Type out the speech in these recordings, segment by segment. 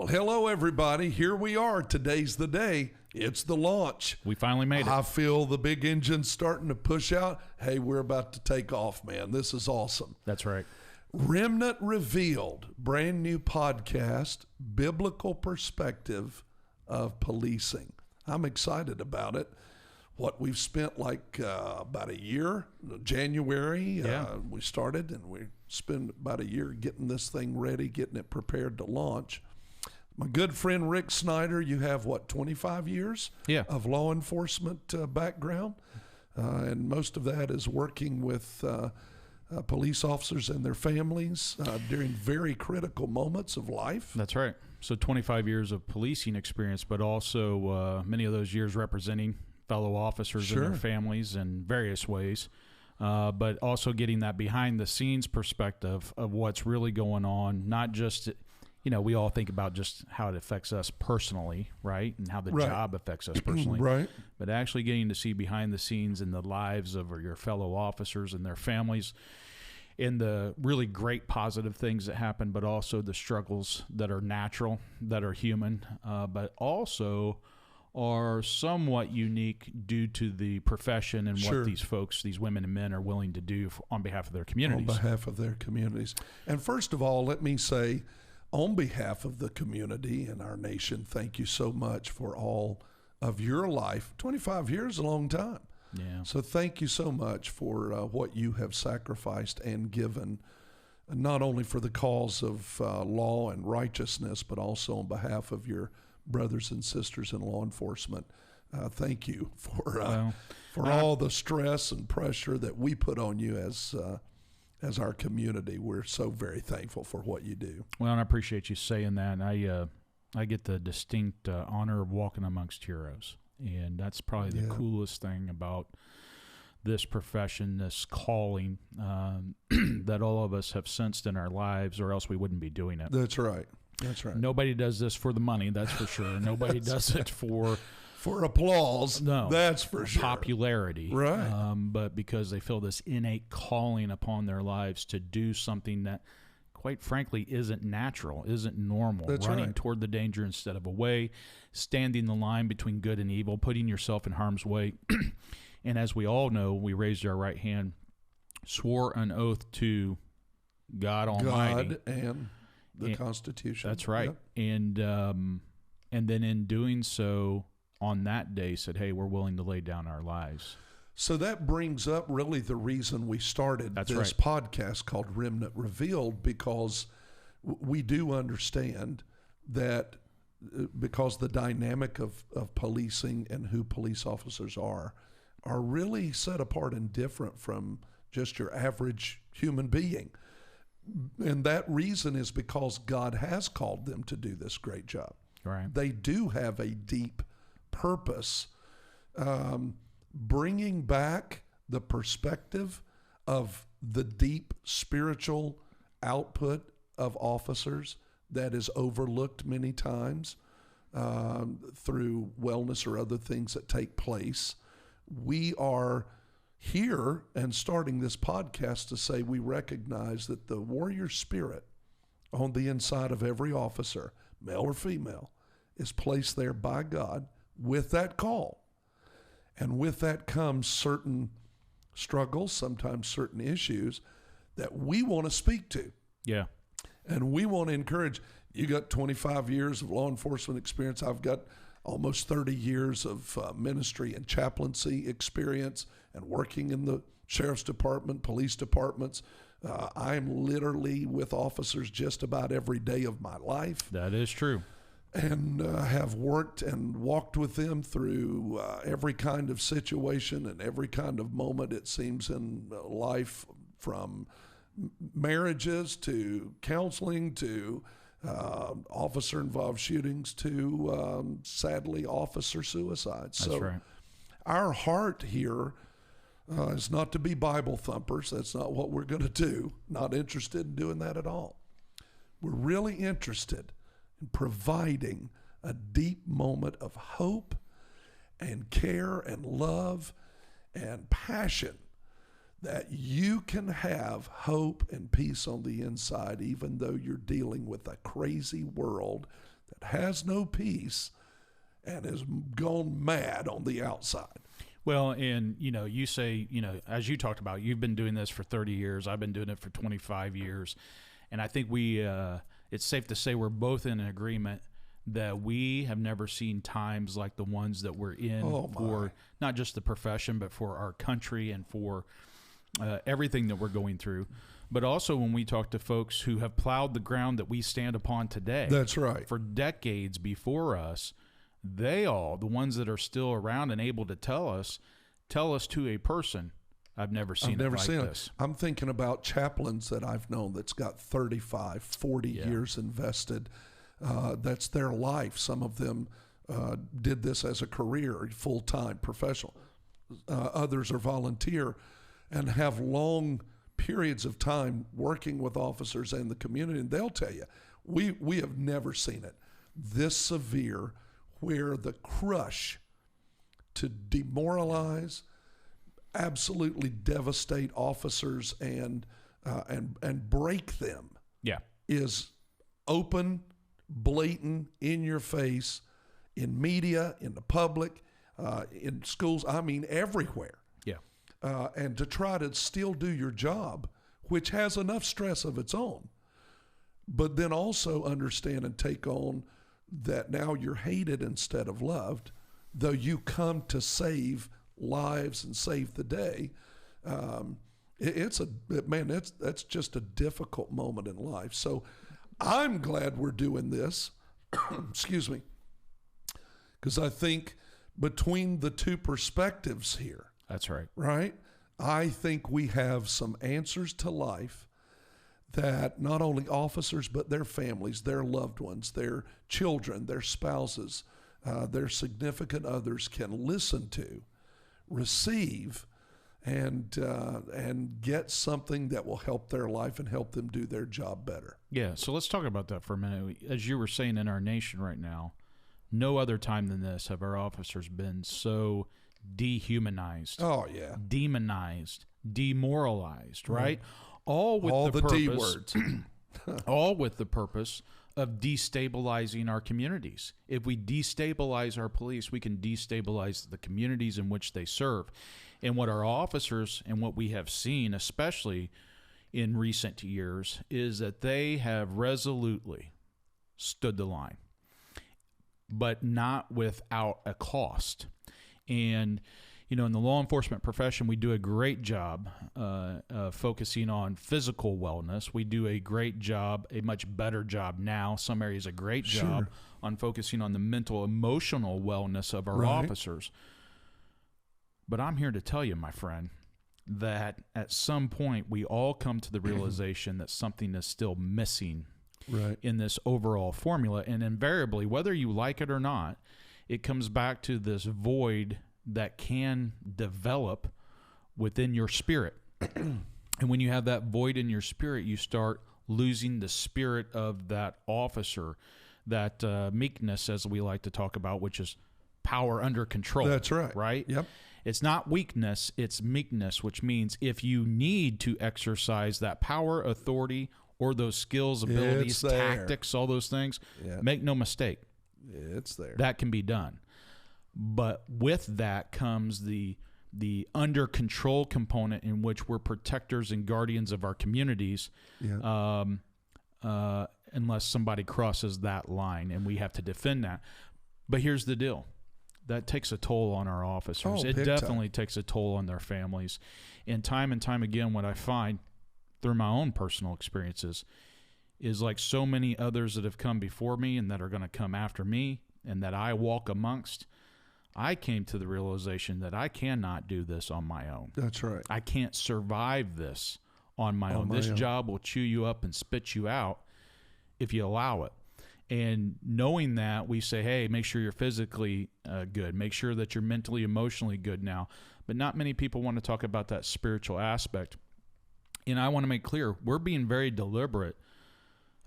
Well, hello, everybody. Here we are. Today's the day. It's the launch. We finally made it. I feel the big engine starting to push out. Hey, we're about to take off, man. This is awesome. That's right. Remnant Revealed, brand new podcast, biblical perspective of policing. I'm excited about it. What we've spent about a year, January, we started, and we spent about a year getting this thing ready, getting it prepared to launch. My good friend Rick Snyder, you have 25 years of law enforcement background, and most of that is working with police officers and their families during very critical moments of life. That's right. So 25 years of policing experience, but also many of those years representing fellow officers and their families in various ways, but also getting that behind-the-scenes perspective of what's really going on, not just, we all think about just how it affects us personally, right, and how the job affects us personally, right, but actually getting to see behind the scenes in the lives of your fellow officers and their families, in the really great positive things that happen, but also the struggles that are natural, that are human, but also are somewhat unique due to the profession and what these folks, these women and men, are willing to do on behalf of their communities. On behalf of their communities. And first of all, let me say, on behalf of the community and our nation, thank you so much for all of your life. 25 years is a long time. Yeah. So thank you so much for what you have sacrificed and given, not only for the cause of law and righteousness, but also on behalf of your brothers and sisters in law enforcement. Thank you for all the stress and pressure that we put on you as our community. We're so very thankful for what you do. Well, and I appreciate you saying that. I get the distinct honor of walking amongst heroes, and that's probably the coolest thing about this profession, this calling that all of us have sensed in our lives, or else we wouldn't be doing it. That's right. That's right. Nobody does this for the money, that's for sure. Nobody does it for applause. No, that's for sure. Popularity, right? But because they feel this innate calling upon their lives to do something that, quite frankly, isn't natural, isn't normal. That's running right. toward the danger instead of away, standing the line between good and evil, putting yourself in harm's way. And as we all know, we raised our right hand, swore an oath to God Almighty. God and the Constitution. That's right. Yep. And then in doing so, on that day said, hey, we're willing to lay down our lives. So that brings up really the reason we started this podcast called Remnant Revealed, because we do understand that because the dynamic of policing and who police officers are really set apart and different from just your average human being. And that reason is because God has called them to do this great job. Right. They do have a deep purpose, bringing back the perspective of the deep spiritual output of officers that is overlooked many times through wellness or other things that take place. We are here and starting this podcast to say we recognize that the warrior spirit on the inside of every officer, male or female, is placed there by God with that call. And with that comes certain struggles, sometimes certain issues that we want to speak to. Yeah. And we want to encourage. You got 25 years of law enforcement experience. I've got almost 30 years of ministry and chaplaincy experience and working in the sheriff's department, police departments. I'm literally with officers just about every day of my life. That is true. And have worked and walked with them through every kind of situation and every kind of moment, it seems, in life, from marriages to counseling to officer-involved shootings to, sadly, officer suicides. That's right. Our heart here is not to be Bible thumpers. That's not what we're going to do. Not interested in doing that at all. We're really interested in providing a deep moment of hope and care and love and passion, that you can have hope and peace on the inside, even though you're dealing with a crazy world that has no peace and has gone mad on the outside. Well, and, you say, as you talked about, you've been doing this for 30 years. I've been doing it for 25 years. And I think it's safe to say we're both in agreement that we have never seen times like the ones that we're in for not just the profession, but for our country and for everything that we're going through. But also when we talk to folks who have plowed the ground that we stand upon today. That's right. For decades before us, the ones that are still around and able to tell us to a person, I've never seen it like this. I'm thinking about chaplains that I've known that's got 35, 40 years invested. That's their life. Some of them did this as a career, full-time, professional. Others are volunteer and have long periods of time working with officers and the community. And they'll tell you, we have never seen it this severe, where the crush to demoralize, absolutely devastate officers and break them is open, blatant, in your face, in media, in the public, in schools, everywhere. And to try to still do your job, which has enough stress of its own, but then also understand and take on that now you're hated instead of loved, though you come to save lives and save the day. That's just a difficult moment in life. So I'm glad we're doing this, excuse me, because I think between the two perspectives here, that's right. Right? I think we have some answers to life that not only officers, but their families, their loved ones, their children, their spouses, their significant others can listen to, receive, and get something that will help their life and help them do their job better. Yeah, so let's talk about that for a minute. As you were saying, in our nation right now, no other time than this have our officers been so dehumanized, demonized, demoralized, right? All with the D purpose, words. all with the purpose of destabilizing our communities. If we destabilize our police, we can destabilize the communities in which they serve. And what our officers and what we have seen, especially in recent years, is that they have resolutely stood the line, but not without a cost. And, in the law enforcement profession, we do a great job focusing on physical wellness. We do a great job, a much better job now. Some areas a great job on focusing on the mental, emotional wellness of our officers. But I'm here to tell you, my friend, that at some point we all come to the realization that something is still missing in this overall formula. And invariably, whether you like it or not, it comes back to this void that can develop within your spirit. And when you have that void in your spirit, you start losing the spirit of that officer, that meekness, as we like to talk about, which is power under control. That's right. Right? Yep. It's not weakness, it's meekness, which means if you need to exercise that power, authority, or those skills, abilities, tactics, all those things, make no mistake. It's there. That can be done. But with that comes the under control component, in which we're protectors and guardians of our communities, unless somebody crosses that line, and we have to defend that. But here's the deal. That takes a toll on our officers. It definitely takes a toll on their families. And time again, what I find through my own personal experiences is, like so many others that have come before me and that are going to come after me and that I walk amongst, I came to the realization that I cannot do this on my own. That's right. I can't survive this on my own. This job will chew you up and spit you out if you allow it. And knowing that, we say, hey, make sure you're physically good. Make sure that you're mentally, emotionally good now. But not many people want to talk about that spiritual aspect. And I want to make clear, we're being very deliberate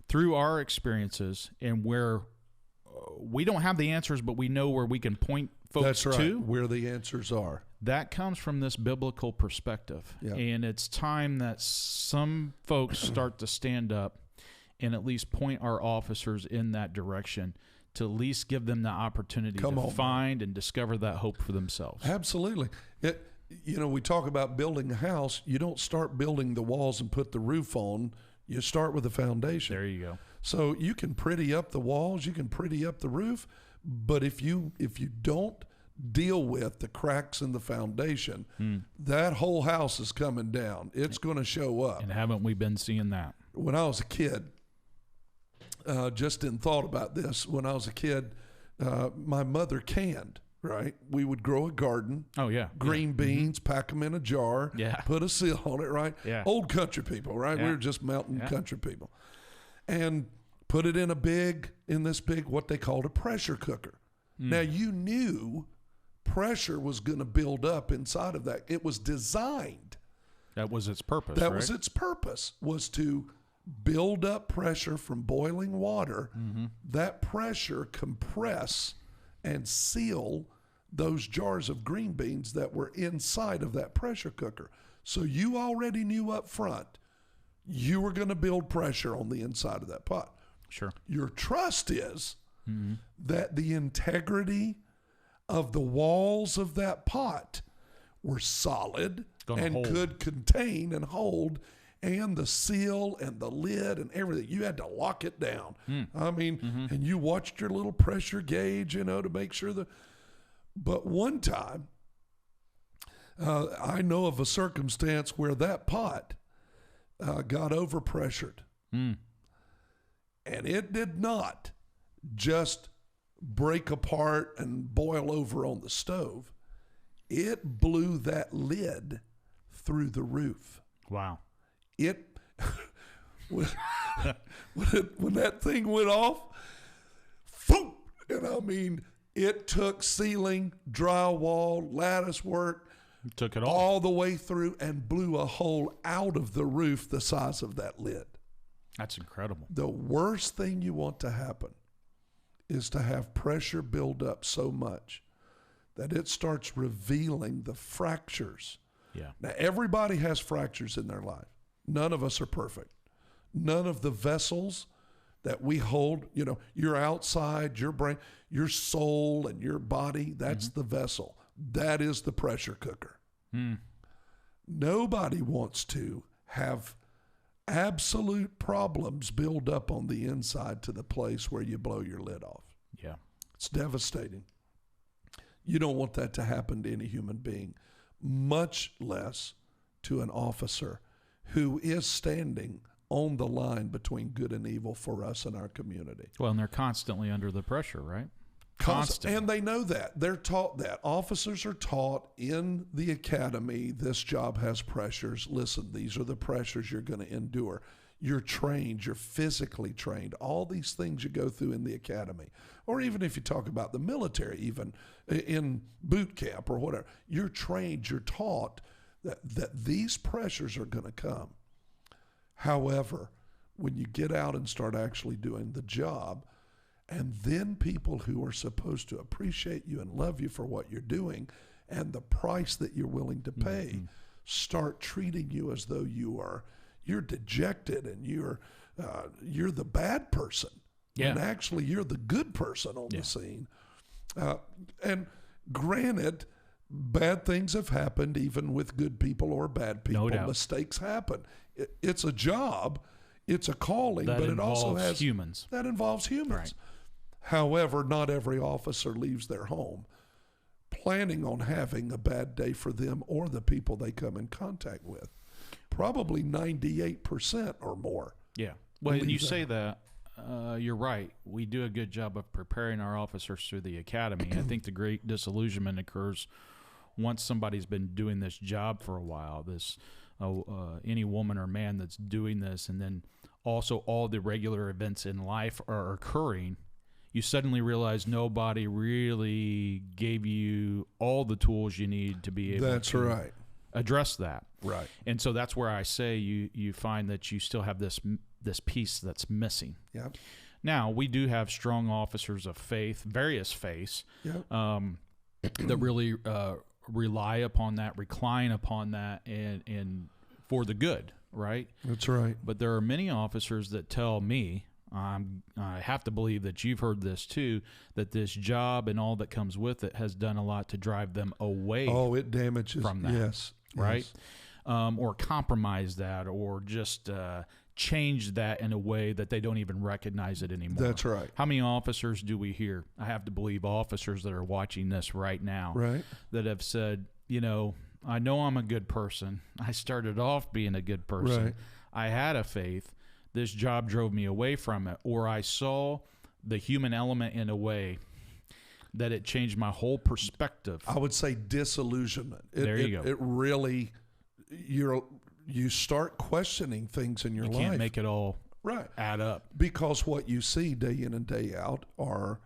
through our experiences, and where we don't have the answers, but we know where we can point folks to. Where the answers are. That comes from this biblical perspective. And it's time that some folks start to stand up and at least point our officers in that direction to at least give them the opportunity to find and discover that hope for themselves. Absolutely. We talk about building a house. You don't start building the walls and put the roof on. You start with the foundation. There you go. So you can pretty up the walls, you can pretty up the roof, but if you don't deal with the cracks in the foundation, that whole house is coming down. It's going to show up. And haven't we been seeing that? When I was a kid, just didn't thought about this. When I was a kid, my mother canned, right? We would grow a garden. Oh, yeah. Green beans, pack them in a jar, put a seal on it, right? Yeah. Old country people, right? We were just mountain country people. And put it in this big, what they called a pressure cooker. Now, you knew pressure was going to build up inside of that. It was designed. That was its purpose, That was its purpose, was to build up pressure from boiling water. That pressure compress and seal those jars of green beans that were inside of that pressure cooker. So you already knew up front you were going to build pressure on the inside of that pot. Sure. Your trust is that the integrity of the walls of that pot were solid and could contain and hold, and the seal and the lid and everything. You had to lock it down. I mean, and you watched your little pressure gauge, to make sure that. But one time, I know of a circumstance where that pot got overpressured. And it did not just break apart and boil over on the stove. It blew that lid through the roof. Wow. When that thing went off, boom, and it took ceiling, drywall, lattice work, took it all the way through and blew a hole out of the roof the size of that lid. That's incredible. The worst thing you want to happen is to have pressure build up so much that it starts revealing the fractures. Yeah. Now, everybody has fractures in their life. None of us are perfect. None of the vessels that we hold, your outside, your brain, your soul and your body, that's the vessel. That is the pressure cooker. Nobody wants to have absolute problems build up on the inside to the place where you blow your lid off. Yeah. It's devastating. You don't want that to happen to any human being, much less to an officer who is standing on the line between good and evil for us and our community. Well, and they're constantly under the pressure, right? Constant. And they know that. They're taught that. Officers are taught in the academy, this job has pressures. Listen, these are the pressures you're going to endure. You're trained. You're physically trained. All these things you go through in the academy. Or even if you talk about the military, even in boot camp or whatever, you're trained. You're taught that these pressures are going to come. However, when you get out and start actually doing the job, and then people who are supposed to appreciate you and love you for what you're doing and the price that you're willing to pay start treating you as though you're dejected and you're the bad person. Yeah. And actually you're the good person on the scene. And granted, bad things have happened even with good people or bad people. No doubt. Mistakes happen. It's a job. It's a calling, that but it also has humans. That involves humans. Right. However, not every officer leaves their home planning on having a bad day for them or the people they come in contact with. Probably 98% or more. Yeah. Well, and you say that, you're right. We do a good job of preparing our officers through the academy. I think the great disillusionment occurs once somebody's been doing this job for a while, any woman or man that's doing this, and then also all the regular events in life are occurring, you suddenly realize nobody really gave you all the tools you need to be able to address that. Right. And so that's where I say you find that you still have this piece that's missing. Yeah. Now, we do have strong officers of faith, various faiths, that really rely upon that, recline upon that, and for the good right? That's right. But there are many officers that tell me, I have to believe that you've heard this too, that this job and all that comes with it has done a lot to drive them away. Oh, it damages from that. Yes. Right? Yes. Or compromise that, or just change that in a way that they don't even recognize it anymore. That's right. How many officers do we hear? I have to believe officers that are watching this right now, Right. that have said, I know I'm a good person. I started off being a good person. Right. I had a faith. This job drove me away from it. Or I saw the human element in a way that it changed my whole perspective. I would say disillusionment. There you go. It really, you start questioning things in your life. You can't make it all right. add up. Because what you see day in and day out are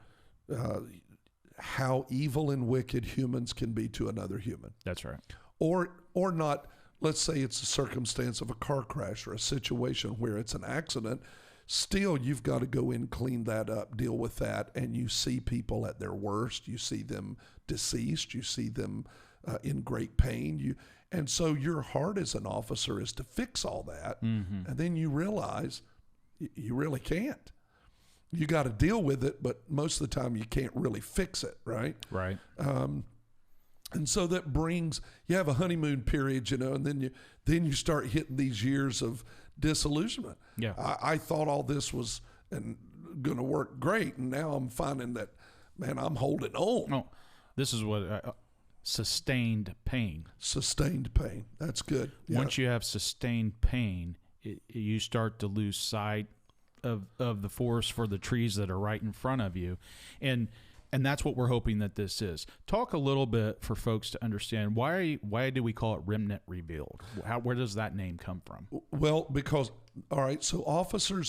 how evil and wicked humans can be to another human. That's right. Or not. Let's say it's a circumstance of a car crash or a situation where it's an accident. Still, you've got to go in, clean that up, deal with that, and you see people at their worst. You see them deceased. You see them in great pain. And so your heart as an officer is to fix all that, and then you realize you really can't. You got to deal with it, but most of the time you can't really fix it, right? Right. And so that brings, you have a honeymoon period, and then you start hitting these years of disillusionment. Yeah. I thought all this was going to work great, and now I'm finding that, man, I'm holding on. Oh, this is what sustained pain. Sustained pain. That's good. Yeah. Once you have sustained pain, you start to lose sight of the forest for the trees that are right in front of you, and that's what we're hoping that this is. Talk a little bit for folks to understand why do we call it Remnant Revealed? Where does that name come from? Well, because, all right, so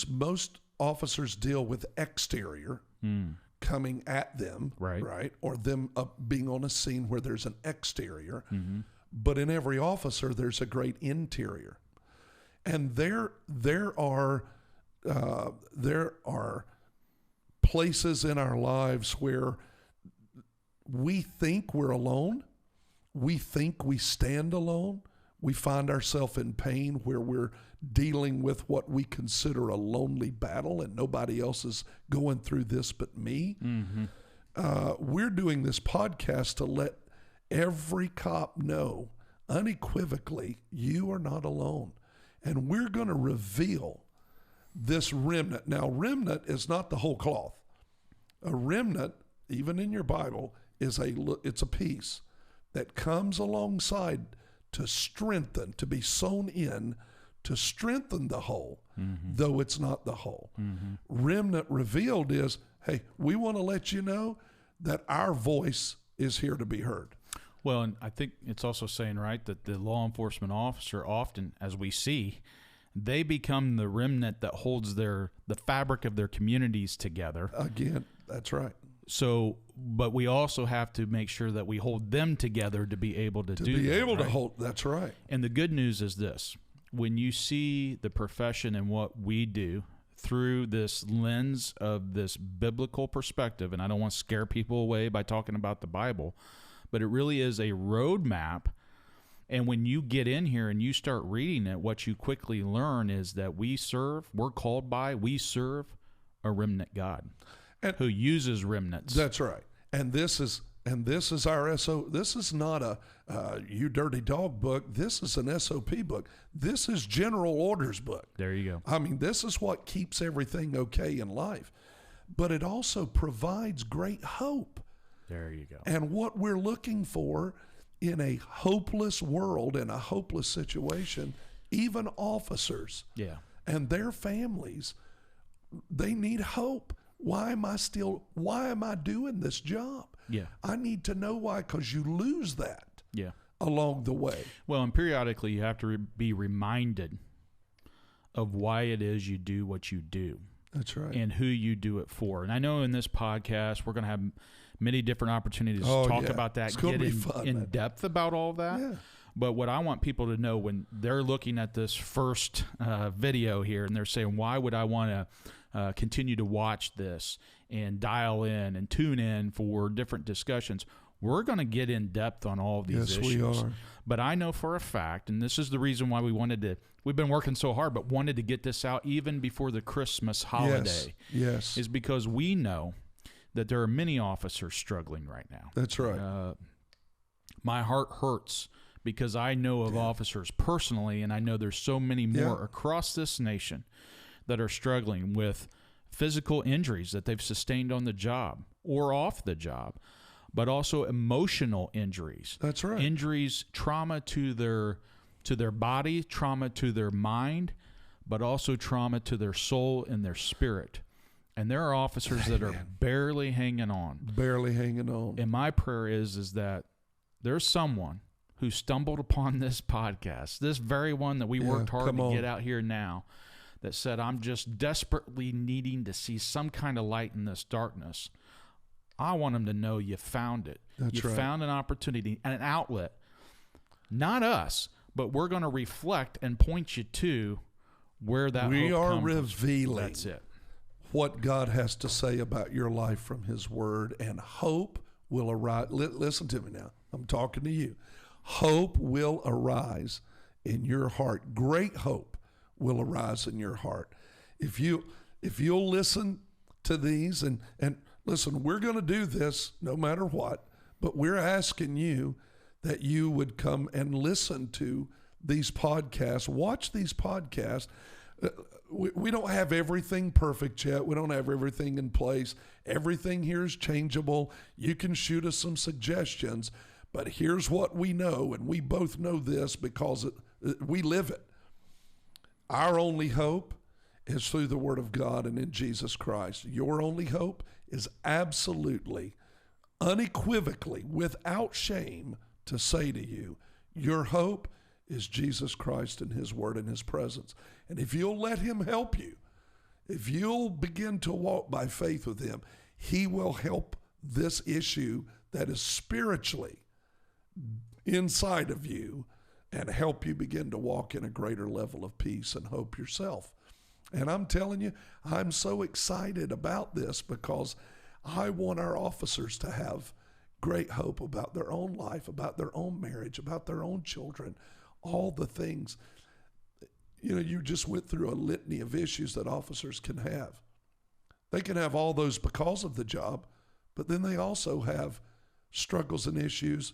most officers deal with exterior coming at them, right? Or them being on a scene where there's an exterior. Mm-hmm. But in every officer, there's a great interior. And there are places in our lives where we think we're alone. We think we stand alone. We find ourselves in pain where we're dealing with what we consider a lonely battle and nobody else is going through this but me. Mm-hmm. We're doing this podcast to let every cop know unequivocally you are not alone. And we're going to reveal this remnant. Now, remnant is not the whole cloth. A remnant, even in your Bible, it's a piece that comes alongside to strengthen, to be sewn in, to strengthen the whole, though it's not the whole. Mm-hmm. Remnant Revealed is, hey, we want to let you know that our voice is here to be heard. Well, and I think it's also saying, right, that the law enforcement officer often, as we see, they become the remnant that holds the fabric of their communities together. Again, that's right. So, but we also have to make sure that we hold them together to be able to do that. To be able to hold, that's right. And the good news is this. When you see the profession and what we do through this lens of this biblical perspective, and I don't want to scare people away by talking about the Bible, but it really is a roadmap. And when you get in here and you start reading it, what you quickly learn is that we serve a remnant God who uses remnants. That's right. And this is our SO. This is not a you dirty dog book. This is an SOP book. This is general orders book. There you go. I mean, this is what keeps everything okay in life. But it also provides great hope. There you go. And what we're looking for in a hopeless world, in a hopeless situation, even officers and their families, they need hope. Why am I doing this job? Yeah. I need to know why, because you lose that along the way. Well, and periodically you have to be reminded of why it is you do what you do. That's right. And who you do it for. And I know in this podcast we're going to have many different opportunities to talk about that, get in depth about all that. Yeah. But what I want people to know when they're looking at this first video here and they're saying, why would I want to continue to watch this and dial in and tune in for different discussions? We're going to get in depth on all of these issues. Yes, we are. But I know for a fact, and this is the reason why we've been working so hard, but wanted to get this out even before the Christmas holiday. Yes. Is because we know that there are many officers struggling right now. That's right. My heart hurts because I know of officers personally, and I know there's so many more across this nation that are struggling with physical injuries that they've sustained on the job or off the job, but also emotional injuries. That's right. Injuries, trauma to their body, trauma to their mind, but also trauma to their soul and their spirit. And there are officers that are barely hanging on. Barely hanging on. And my prayer is that there's someone who stumbled upon this podcast, this very one that we worked hard to get out here now, that said, I'm just desperately needing to see some kind of light in this darkness. I want them to know you found it. That's right. You found an opportunity and an outlet. Not us, but we're going to reflect and point you to where that we hope are comes revealing. From. That's it. What God has to say about your life from His Word, and hope will arise. Listen to me now. I'm talking to you. Hope will arise in your heart. Great hope will arise in your heart. If you'll listen to these, and listen, we're going to do this no matter what, but we're asking you that you would come and listen to these podcasts, watch these podcasts. We don't have everything perfect yet. We don't have everything in place. Everything here is changeable. You can shoot us some suggestions, but here's what we know, and we both know this because we live it. Our only hope is through the Word of God and in Jesus Christ. Your only hope is absolutely, unequivocally, without shame, to say to you, your hope is Jesus Christ and His Word and His presence. And if you'll let Him help you, if you'll begin to walk by faith with Him, He will help this issue that is spiritually inside of you and help you begin to walk in a greater level of peace and hope yourself. And I'm telling you, I'm so excited about this because I want our officers to have great hope about their own life, about their own marriage, about their own children, all the things. You know, you just went through a litany of issues that officers can have. They can have all those because of the job, but then they also have struggles and issues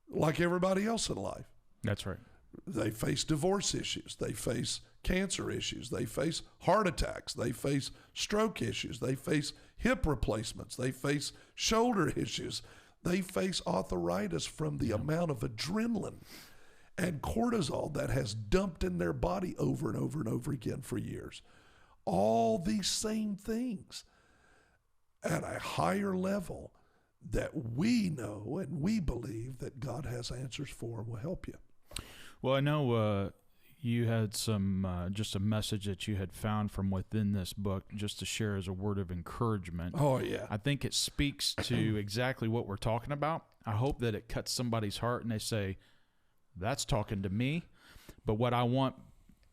like everybody else in life. That's right. They face divorce issues. They face cancer issues. They face heart attacks. They face stroke issues. They face hip replacements. They face shoulder issues. They face arthritis from the amount of adrenaline and cortisol that has dumped in their body over and over and over again for years. All these same things at a higher level that we know and we believe that God has answers for and will help you. Well, I know you had some just a message that you had found from within this book just to share as a word of encouragement. Oh, yeah. I think it speaks to exactly what we're talking about. I hope that it cuts somebody's heart and they say, that's talking to me. But what I want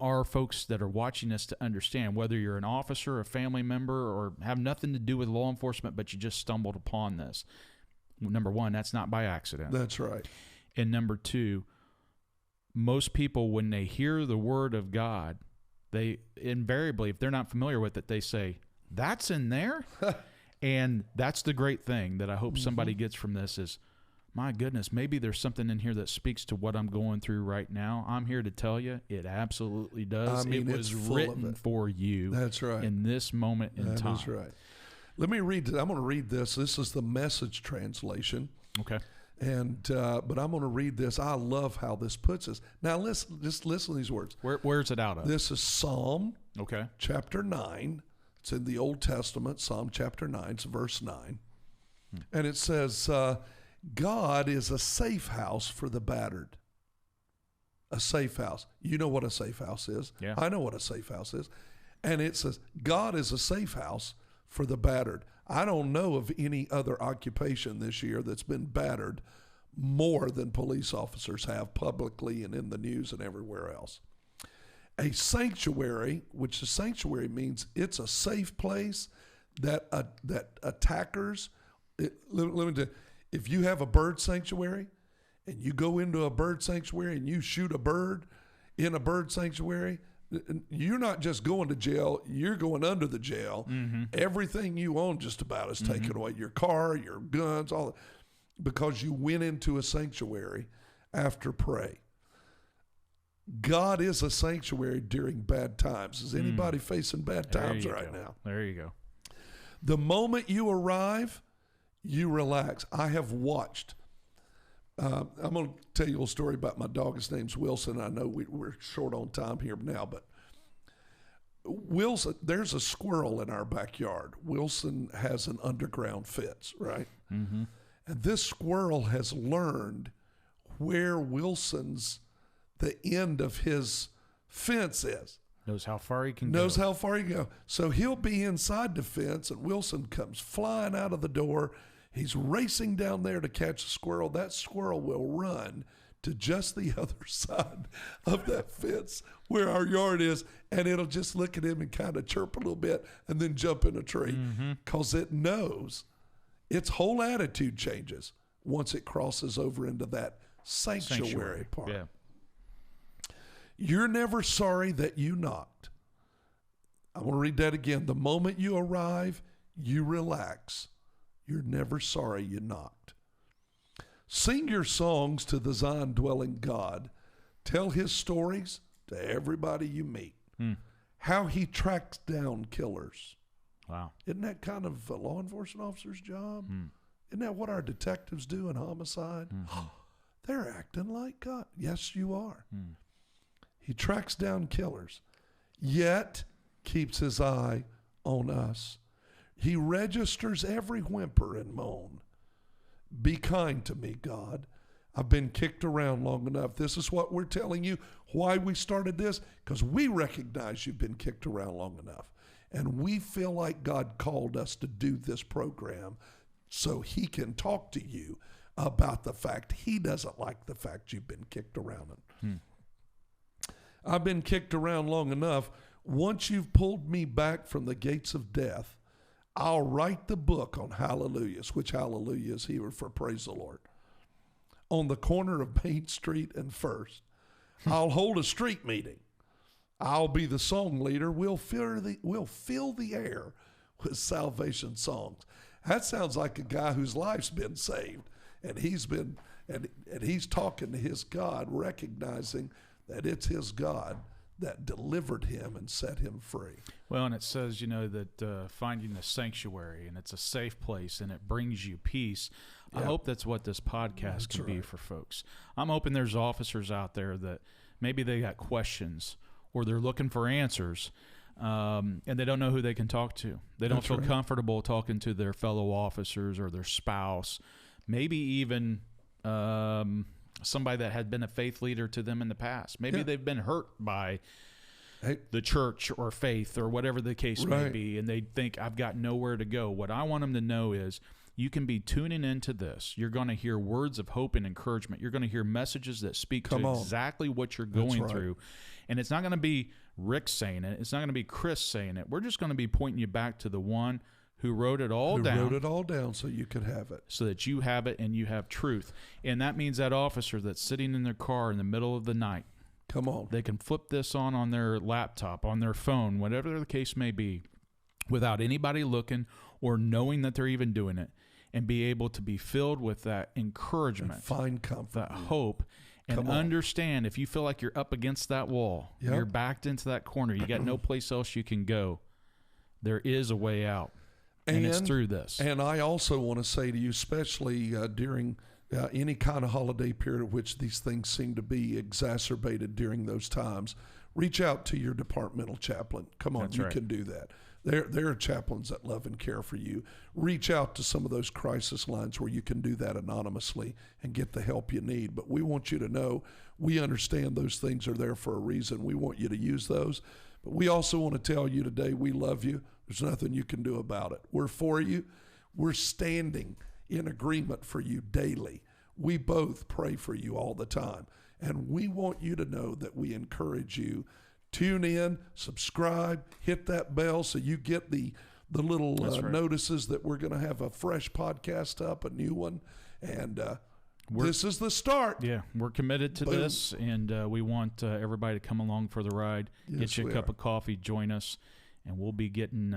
our folks that are watching us to understand, whether you're an officer, a family member, or have nothing to do with law enforcement, but you just stumbled upon this. Number one, that's not by accident. That's right. And number two, most people, when they hear the word of God, they invariably, if they're not familiar with it, they say, that's in there? And that's the great thing that I hope somebody gets from this is, my goodness, maybe there's something in here that speaks to what I'm going through right now. I'm here to tell you, it absolutely does. I mean, it was written for you. That's right. In this moment in time. That's right. Let me read it. I'm going to read this. This is the Message translation. Okay. And but I'm going to read this. I love how this puts us. Now listen, just listen to these words. Where's it out of? This is Psalm chapter 9. It's in the Old Testament, Psalm chapter 9. It's verse 9. And it says, God is a safe house for the battered. A safe house. You know what a safe house is. Yeah. I know what a safe house is. And it says, God is a safe house for the battered. I don't know of any other occupation this year that's been battered more than police officers have publicly and in the news and everywhere else. A sanctuary, which a sanctuary means it's a safe place that attackers, let me tell you, If you have a bird sanctuary and you go into a bird sanctuary and you shoot a bird in a bird sanctuary, you're not just going to jail, you're going under the jail. Mm-hmm. Everything you own just about is taken away. Your car, your guns, all that, because you went into a sanctuary after prey. God is a sanctuary during bad times. Is anybody facing bad times right now? There you go. The moment you arrive, you relax. I have watched. I'm going to tell you a little story about my dog. His name's Wilson. I know we're short on time here now, but Wilson, there's a squirrel in our backyard. Wilson has an underground fence, right? Mm-hmm. And this squirrel has learned where the end of his fence is. Knows how far he can Knows how far he can go. So he'll be inside the fence, and Wilson comes flying out of the door. He's racing down there to catch the squirrel. That squirrel will run to just the other side of that fence where our yard is, and it'll just look at him and kind of chirp a little bit and then jump in a tree because it knows its whole attitude changes once it crosses over into that sanctuary part. Yeah. You're never sorry that you knocked. I'm going to read that again. The moment you arrive, you relax. You're never sorry you knocked. Sing your songs to the Zion-dwelling God. Tell his stories to everybody you meet. How he tracks down killers. Wow. Isn't that kind of a law enforcement officer's job? Isn't that what our detectives do in homicide? They're acting like God. Yes, you are. He tracks down killers, yet keeps his eye on us. He registers every whimper and moan. Be kind to me, God. I've been kicked around long enough. This is what we're telling you, why we started this, because we recognize you've been kicked around long enough. And we feel like God called us to do this program so he can talk to you about the fact he doesn't like the fact you've been kicked around. I've been kicked around long enough. Once you've pulled me back from the gates of death, I'll write the book on hallelujahs, which hallelujah is here for praise the Lord, on the corner of Main Street and First. I'll hold a street meeting. I'll be the song leader. We'll fill the air with salvation songs. That sounds like a guy whose life's been saved, and he's talking to his God, recognizing that it's his God that delivered him and set him free. Well, and it says, that finding a sanctuary, and it's a safe place, and it brings you peace. Yep. I hope that's what this podcast can be for folks. I'm hoping there's officers out there that maybe they got questions or they're looking for answers, and they don't know who they can talk to. They don't feel comfortable talking to their fellow officers or their spouse, maybe even somebody that had been a faith leader to them in the past. Maybe they've been hurt by the church or faith or whatever the case may be, and they think, I've got nowhere to go. What I want them to know is you can be tuning into this. You're going to hear words of hope and encouragement. You're going to hear messages that speak to exactly what you're going through. And it's not going to be Rick saying it. It's not going to be Chris saying it. We're just going to be pointing you back to the one who wrote it all down. Who wrote it all down so you could have it. So that you have it and you have truth. And that means that officer that's sitting in their car in the middle of the night, come on, they can flip this on their laptop, on their phone, whatever the case may be, without anybody looking or knowing that they're even doing it, and be able to be filled with that encouragement, and find comfort, that hope, and understand if you feel like you're up against that wall, you're backed into that corner, you got no place else you can go, there is a way out. And it's through this. And I also want to say to you, especially during any kind of holiday period, which these things seem to be exacerbated during those times, reach out to your departmental chaplain. Come on, you can do that. There are chaplains that love and care for you. Reach out to some of those crisis lines where you can do that anonymously and get the help you need. But we want you to know we understand those things are there for a reason. We want you to use those. But we also want to tell you today we love you. There's nothing you can do about it. We're for you. We're standing in agreement for you daily. We both pray for you all the time. And we want you to know that we encourage you. Tune in, subscribe, hit that bell so you get the little notices that we're going to have a fresh podcast up, a new one. And this is the start. Yeah, we're committed to this, and we want everybody to come along for the ride. Yes, get you a cup of coffee, join us, and we'll be getting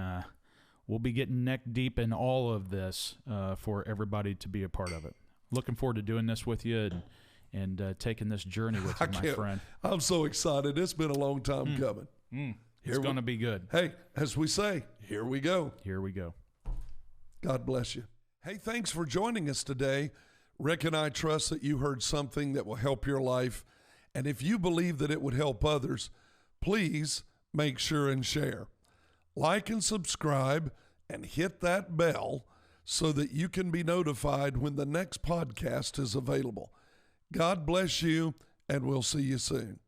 neck deep in all of this for everybody to be a part of it. Looking forward to doing this with you and taking this journey with you, my friend. I'm so excited. It's been a long time coming. It's going to be good. Hey, as we say, here we go. Here we go. God bless you. Hey, thanks for joining us today. Rick and I trust that you heard something that will help your life. And if you believe that it would help others, please make sure and share. Like and subscribe and hit that bell so that you can be notified when the next podcast is available. God bless you, and we'll see you soon.